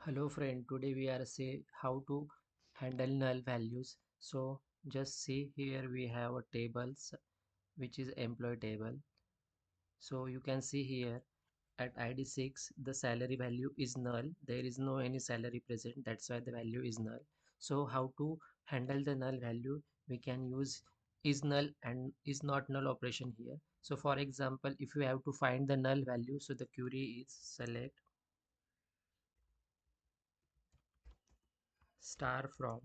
Hello friend, today we are say how to handle null values. So just see here we have a tables which is employee table. So you can see here at ID 6 the salary value is null. There is no any salary present, that's why the value is null. So how to handle the null value? We can use is null and is not null operation here. So for example, if you have to find the null value, so the query is select star from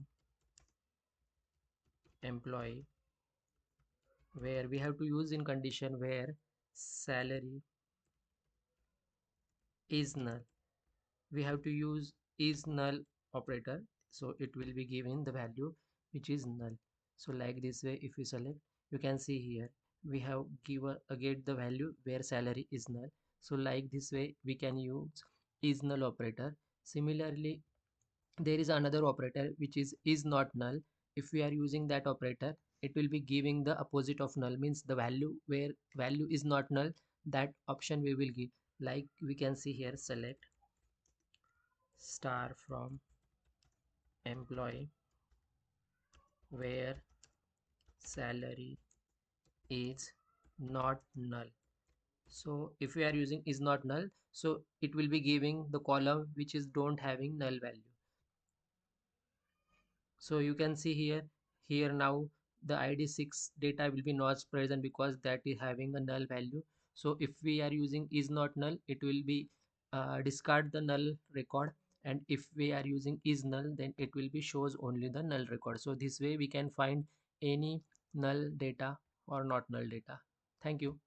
employee, where we have to use in condition where salary is null. We have to use is null operator, so it will be given the value which is null. So like this way, if you select, you can see here we have given get the value where salary is null. So like this way we can use is null operator. Similarly, there is another operator which is not null. If we are using that operator, it will be giving the opposite of null, means the value where value is not null, that option we will give. Like we can see here, select star from employee where salary is not null. So if we are using is not null, so it will be giving the column which is don't having null value. So you can see here now the id6 data will be not present because that is having a null value. So if we are using is not null, it will be discard the null record, and if we are using is null, then it will be shows only the null record. So this way we can find any null data or not null data. Thank you.